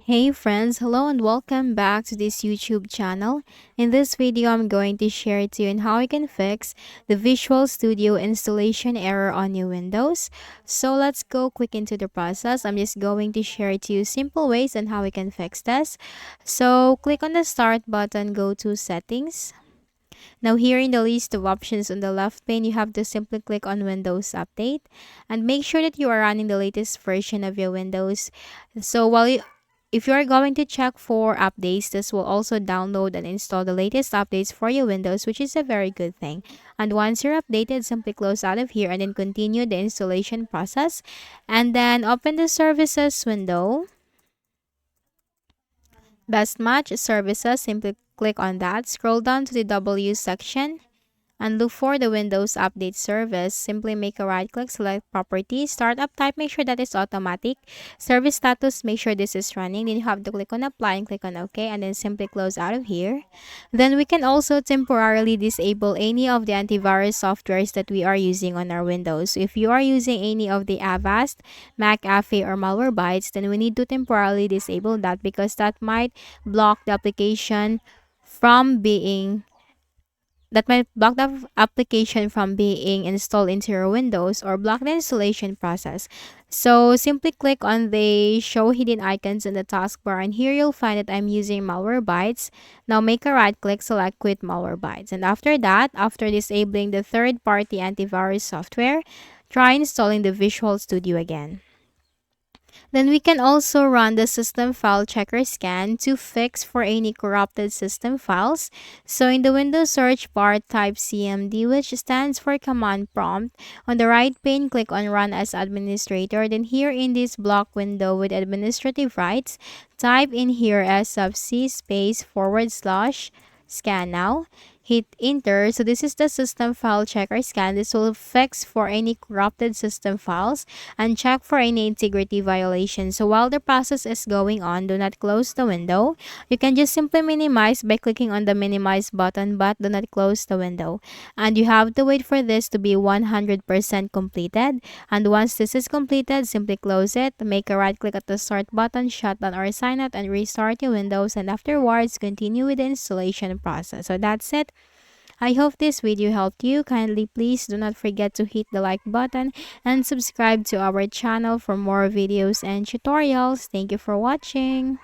Hey friends, hello and welcome back to this YouTube channel. In this video, I'm going to share to you on how you can fix the Visual Studio installation error on your Windows. So let's go quick into the process. I'm just going to share to you simple ways on how we can fix this. So click on the Start button, go to Settings. Now here in the list of options on the left pane, you have to simply click on Windows Update and make sure that you are running the latest version of your Windows. So if you are going to check for updates, this will also download and install the latest updates for your Windows, which is a very good thing. And once you're updated, simply close out of here and then continue the installation process. And then open the services window. Best Match Services, simply click on that. Scroll down to the W section and look for the Windows Update service. Simply make a right click, select Properties, Startup Type, make sure that it's automatic. Service status, make sure this is running. Then you have to click on Apply and click on OK and then simply close out of here. Then we can also temporarily disable any of the antivirus softwares that we are using on our Windows. So if you are using any of the Avast, McAfee, or Malwarebytes, then we need to temporarily disable that because that might block the application from being from being installed into your Windows or block the installation process. So simply click on the show hidden icons in the taskbar and here you'll find that I'm using Malwarebytes. Now make a right click, select quit Malwarebytes. And after that, after disabling the third-party antivirus software, try installing the Visual Studio again. Then we can also run the system file checker scan to fix for any corrupted system files. So in the Windows search bar, type CMD, which stands for command prompt. On the right pane, click on run as administrator. Then here in this block window with administrative rights, type in here sfc space / scan now. Hit enter. So this is the system file checker scan. This will fix for any corrupted system files and check for any integrity violations. So while the process is going on, do not close the window. You can just simply minimize by clicking on the minimize button, but do not close the window. And you have to wait for this to be 100% completed. And once this is completed, simply close it. Make a right click at the start button, shut down or sign out, and restart your Windows. And afterwards, continue with the installation process. So that's it. I hope this video helped you. Kindly please do not forget to hit the like button and subscribe to our channel for more videos and tutorials. Thank you for watching.